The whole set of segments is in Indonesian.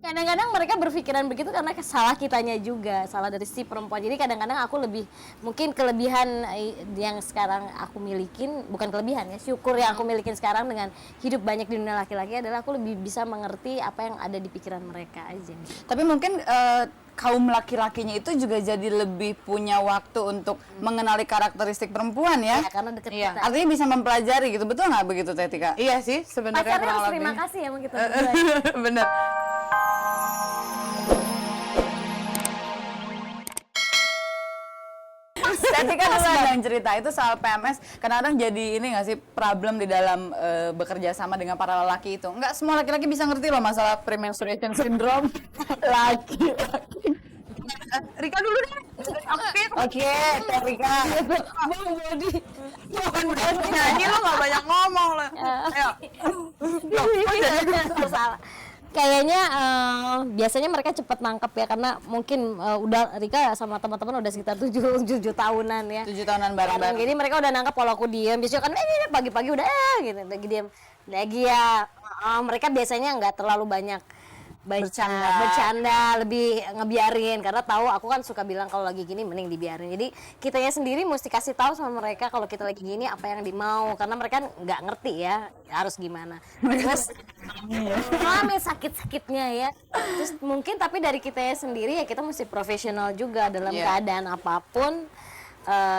Kadang-kadang mereka berpikiran begitu karena salah kitanya juga, salah dari si perempuan. Jadi kadang-kadang aku lebih, mungkin kelebihan yang sekarang aku milikin, bukan kelebihan ya, syukur yang aku milikin sekarang dengan hidup banyak di dunia laki-laki adalah aku lebih bisa mengerti apa yang ada di pikiran mereka aja. Tapi mungkin kaum laki-lakinya itu juga jadi lebih punya waktu untuk mengenali karakteristik perempuan ya? Ya, karena deket Iya. kita. Artinya bisa mempelajari gitu, betul nggak begitu Teh Tika? Iya sih sebenarnya Pacarnya kurang harus lebih. terima kasih ya sama kita berdua. Bener. Teh Tika dulu yang cerita itu soal PMS, kadang-kadang jadi ini nggak sih problem di dalam bekerja sama dengan para lelaki itu? Nggak semua laki-laki bisa ngerti loh masalah premenstruation syndrome. Laki-laki. Rika dulu deh. Oke, Teh Rika. Bang Bodi. Bukan udah nyanyi lo nggak banyak ngomong lo. Ayo. Salah. Kayaknya biasanya mereka cepat nangkep ya karena mungkin udah Rika sama teman-teman udah sekitar 7 tahunan ya. 7 tahunan bareng-bareng. Jadi mereka udah nangkep kalau aku diem. Biasanya kan pagi-pagi udah gitu lagi diem. Lagi ya mereka biasanya nggak terlalu banyak bercanda, lebih ngebiarin karena tahu aku kan suka bilang kalau lagi gini mending dibiarin. Jadi kitanya sendiri mesti kasih tahu sama mereka kalau kita lagi gini apa yang dimau karena mereka nggak ngerti ya harus gimana. Terus ngalamin sakit-sakitnya ya. Terus mungkin tapi dari kitanya sendiri ya kita mesti profesional juga dalam keadaan apapun.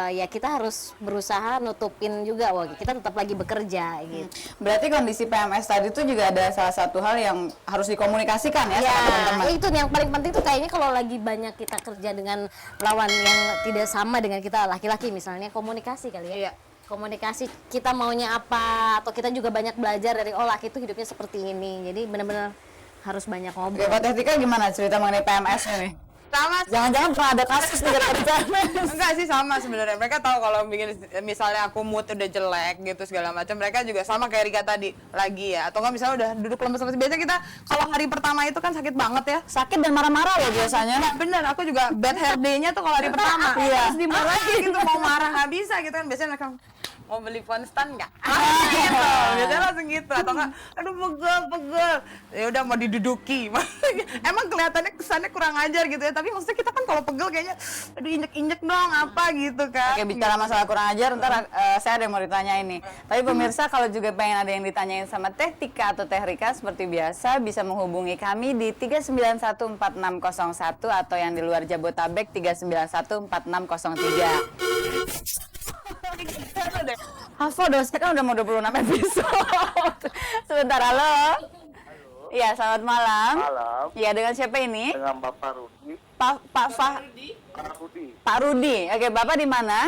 Ya kita harus berusaha nutupin juga, wah kita tetap lagi bekerja gitu. Berarti kondisi PMS tadi itu juga ada salah satu hal yang harus dikomunikasikan ya sama teman-teman. Itu yang paling penting tuh kayaknya kalau lagi banyak kita kerja dengan lawan yang tidak sama dengan kita laki-laki misalnya komunikasi kali ya. Iya. Komunikasi kita maunya apa atau kita juga banyak belajar dari laki itu hidupnya seperti ini. Jadi benar-benar harus banyak Oke, ngobrol. Pak Teh Tika gimana cerita mengenai PMS nih? Sama. Jangan-jangan pernah ada kasus nih dari PMS? Enggak sih sama sebenarnya. Mereka tahu kalau bikin misalnya aku mood udah jelek gitu segala macam. Mereka juga sama kayak Rika tadi lagi ya. Atau kan misalnya udah duduk lemes-lemes. Biasanya kita kalau hari pertama itu kan sakit banget ya. Sakit dan marah-marah loh biasanya. Nah, bener, aku juga bad hair day-nya tuh kalau hari pertama. Iya. Terus dimarahin gitu, mau marah nggak bisa gitu kan. Biasanya mereka mau beli Ponstan nggak? Gitu, biasanya langsung gitu. Atau nggak, aduh pegel. Ya udah mau diduduki. Emang kelihatannya kesannya kurang ajar gitu ya. Tapi maksudnya kita kan kalau pegel kayaknya, aduh injek-injek dong apa gitu kan. Oke, bicara masalah kurang ajar, ntar saya ada yang mau ditanya ini. Tapi pemirsa kalau juga pengen ada yang ditanyain sama Teh Tika atau Teh Rika seperti biasa bisa menghubungi kami di 3914601 atau yang di luar Jabotabek 3914603. Hafal dong, saya kan udah mau 26 episode. Sebentar, halo. Iya, selamat malam. Malam. Iya, dengan siapa ini? Dengan Bapak Rudi. Pak Rudi. Pak Rudi. Oke, Bapak di mana?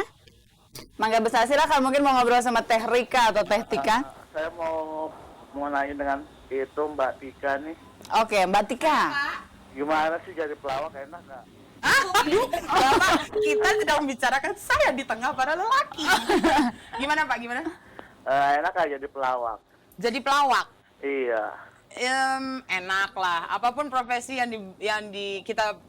Mangga besar, silakan mungkin mau ngobrol sama Teh Rika atau Teh Tika. Saya mau nanya dengan itu Mbak Tika nih. Oke, Mbak Tika. Gimana sih jadi pelawak, enak nggak? Aduh, Bapak, kita sedang membicarakan saya di tengah para lelaki. Gimana Pak, gimana? Enak nggak jadi pelawak? Jadi pelawak? Iya. Enak lah. Apapun profesi yang di kita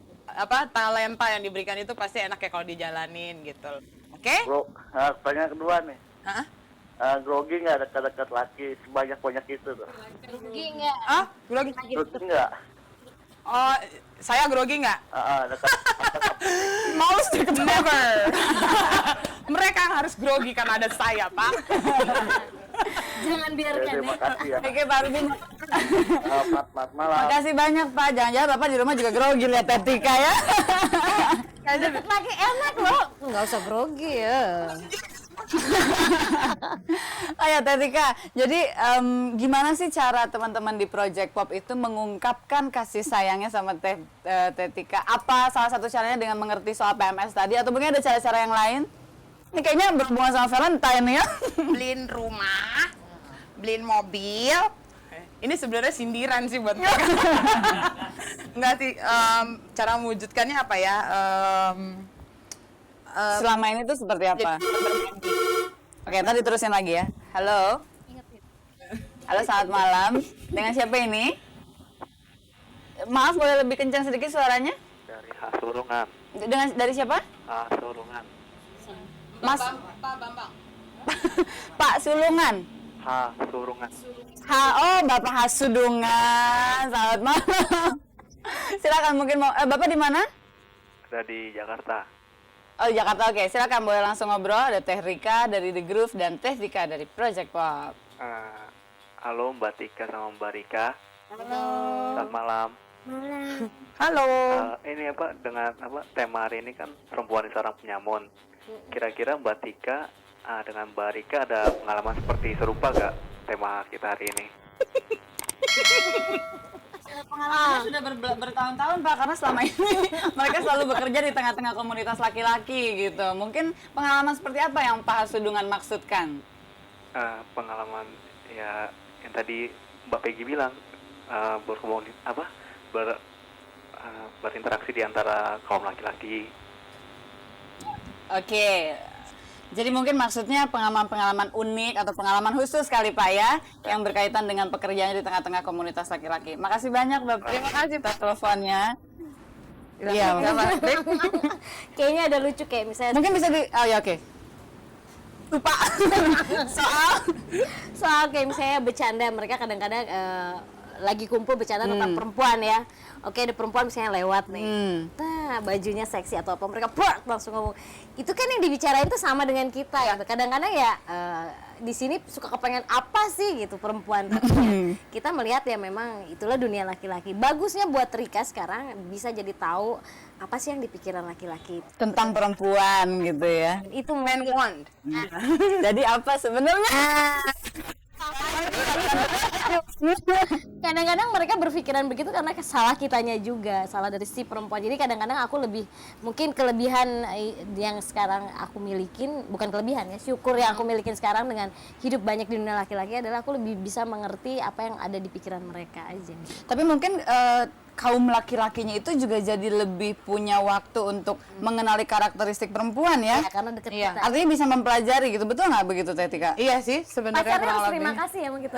talenta yang diberikan itu pasti enak ya kalau dijalanin gitu. Oke? Pertanyaan kedua nih. Hah? Grogi nggak dekat-dekat laki sebanyak-banyak itu tuh? Grogi nggak? Ah, grogi? Grogi nggak? Oh, saya grogi nggak? Dekat. Most never. Mereka yang harus grogi karena ada saya, Pak. Jangan biarkan Terima ya. kasih ya. Oke, Pak Rudi. Selamat malam. Makasih banyak, Pak. Jangan-jangan Bapak di rumah juga grogi lihat Teh Tika ya. Deket lagi enak loh. Nggak usah grogi ya. Oh ya, Teh Tika. Jadi gimana sih cara teman-teman di Project Pop itu mengungkapkan kasih sayangnya sama Teh Tika? Apa salah satu caranya dengan mengerti soal PMS tadi? Atau mungkin ada cara-cara yang lain? Ini kayaknya berhubungan sama Valentine ya. Beliin rumah, beliin mobil. Ini sebenarnya sindiran sih buat mereka. Enggak sih, cara mewujudkannya apa ya? Selama ini tuh seperti apa? Oke, tadi terusin lagi ya. Halo. Halo, selamat malam. Dengan siapa ini? Maaf, boleh lebih kencang sedikit suaranya? Dari Hasurungan. Dari siapa? Hasurungan. Mas Pak Bambang. Pak Sulungan. Hasurungan. Oh, Bapak Hasudungan. Selamat malam. Silakan mungkin mau Bapak di mana? Ada di Jakarta. Oh, di Jakarta. Oke, silakan boleh langsung ngobrol. Ada Teh Rika dari The Groove dan Teh Tika dari Project Pop. Halo Mbak Tika sama Mbak Rika. Selamat malam. Halo. Ini apa dengan apa tema hari ini kan perempuan di sarang penyamun. Kira-kira Mbak Tika dengan Mbak Rika ada pengalaman seperti serupa gak tema kita hari ini? Pengalamannya sudah bertahun-tahun Pak, karena selama ini mereka selalu bekerja di tengah-tengah komunitas laki-laki gitu. Mungkin pengalaman seperti apa yang Pak Hasudungan maksudkan? Pengalaman ya yang tadi Mbak Peggy bilang berinteraksi di antara kaum laki-laki. Oke. Jadi mungkin maksudnya pengalaman-pengalaman unik atau pengalaman khusus kali Pak ya, yang berkaitan dengan pekerjaannya di tengah-tengah komunitas laki-laki. Makasih banyak Bapak. Terima kasih atas teleponnya. Iya, Kayaknya ada lucu kayak misalnya mungkin bisa oh ya oke. Lupa. soal kayak misalnya bercanda, mereka kadang-kadang lagi kumpul bercanda tentang perempuan ya. Oke, ada perempuan misalnya lewat nih. Nah, bajunya seksi atau apa, mereka langsung ngomong. Itu kan yang dibicarain tuh sama dengan kita ya. Kadang-kadang ya di sini suka kepengen apa sih gitu perempuan. Tapi ya, kita melihat ya memang itulah dunia laki-laki. Bagusnya buat Rika sekarang bisa jadi tahu apa sih yang dipikiran laki-laki. Tentang perempuan gitu ya. Itu Man want. Jadi apa sebenarnya? Kadang-kadang mereka berpikiran begitu karena salah kitanya juga, salah dari si perempuan. Jadi kadang-kadang aku lebih, mungkin kelebihan yang sekarang aku milikin, bukan kelebihan ya, syukur yang aku milikin sekarang dengan hidup banyak di dunia laki-laki adalah aku lebih bisa mengerti apa yang ada di pikiran mereka aja. Tapi mungkin kaum laki-lakinya itu juga jadi lebih punya waktu untuk mengenali karakteristik perempuan ya. Ya, karena deket Iya. kita. Artinya bisa mempelajari gitu, betul nggak begitu Teh Tika? Iya sih sebenarnya Pacarnya kurang harus terima lebih. kasih ya sama kita.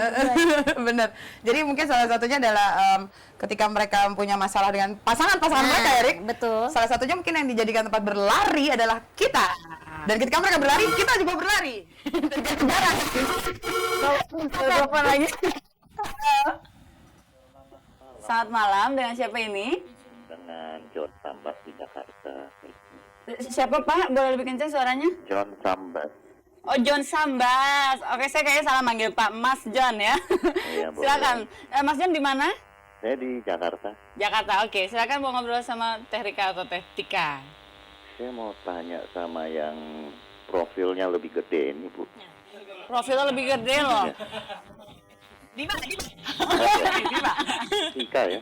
Bener. Jadi mungkin salah satunya adalah ketika mereka punya masalah dengan pasangan-pasangan mereka, Erik. Betul. Salah satunya mungkin yang dijadikan tempat berlari adalah kita. Dan ketika mereka berlari, kita juga berlari. Apa lagi? Selamat malam, dengan siapa ini? Dengan John Sambas di Jakarta. Siapa Pak? Boleh lebih kencang suaranya? John Sambas. Oh, John Sambas. Oke, saya kayaknya salah manggil Pak Mas John ya. Iya, boleh. Silakan. Mas John di mana? Saya di Jakarta. Jakarta. Oke, silakan mau ngobrol sama Teh Rika atau Teh Tika. Saya mau tanya sama yang profilnya lebih gede ini, Bu. Profilnya lebih gede loh. Tika ya.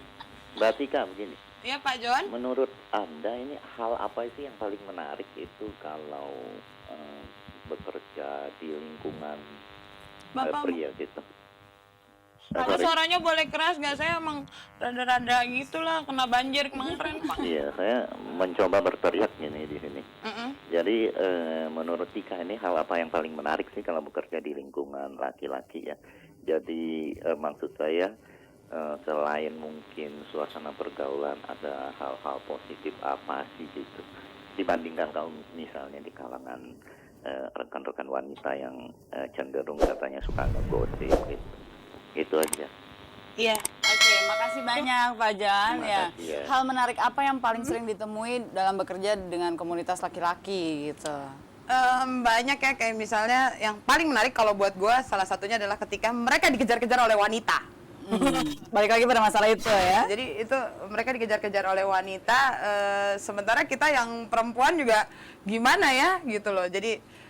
Mbak Tika begini. Iya Pak John. Menurut Anda ini hal apa sih yang paling menarik itu kalau bekerja di lingkungan Bapak pria gitu? Bapak suaranya boleh keras nggak? Saya emang rada-rada gitulah kena banjir kemarin Pak. Iya, saya mencoba berteriak gini di sini. Jadi menurut Tika ini hal apa yang paling menarik sih kalau bekerja di lingkungan laki-laki ya? Jadi maksud saya selain mungkin suasana pergaulan ada hal-hal positif apa sih gitu dibandingkan kalau misalnya di kalangan rekan-rekan wanita yang cenderung katanya suka ngegosip gitu. Itu aja. Iya. Oke, makasih banyak Pak Jan Terima ya. kasih, ya. Hal menarik apa yang paling sering ditemui dalam bekerja dengan komunitas laki-laki gitu? Banyak ya, kayak misalnya yang paling menarik kalau buat gue salah satunya adalah ketika mereka dikejar-kejar oleh wanita. Balik lagi pada masalah itu ya. Jadi itu mereka dikejar-kejar oleh wanita, sementara kita yang perempuan juga gimana ya gitu loh. Jadi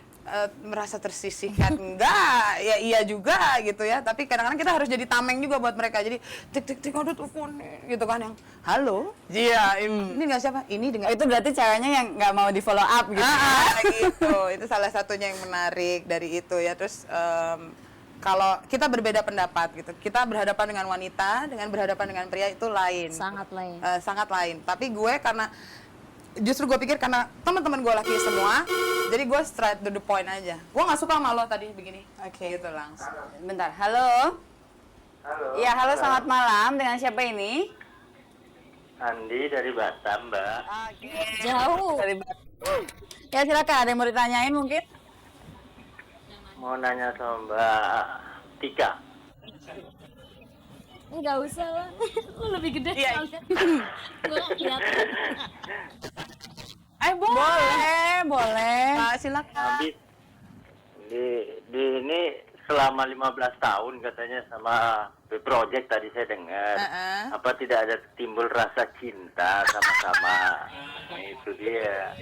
merasa tersisihkan enggak, ya iya juga gitu ya. Tapi kadang-kadang kita harus jadi tameng juga buat mereka. Jadi tik aduh telepon gitu kan yang halo. Iya, ini nggak siapa? Ini dengan Itu berarti ceweknya yang nggak mau di follow up gitu. gitu. Itu salah satunya yang menarik dari itu ya. Terus kalau kita berbeda pendapat gitu, kita berhadapan dengan wanita, dengan berhadapan dengan pria itu lain. Sangat lain. Sangat lain. Tapi gue karena justru gue pikir karena teman-teman gue laki semua, jadi gue straight to the point aja. Gue nggak suka sama lo tadi begini. Oke, gitu langsung. Bentar, halo. Halo. Ya, halo selamat malam. Dengan siapa ini? Andi dari Batam, Mbak. Jauh. Dari Ya silakan, ada yang mau ditanyain mungkin? Mau nanya sama Mbak Tika. nggak usah lah. Lu lebih gede Iya. soalnya. Gua nggak kelihatan. Boleh, boleh. Pak, silakan. Habis di ini selama 15 tahun katanya sama project tadi saya dengar. Apa tidak ada timbul rasa cinta sama-sama? Nah, itu dia.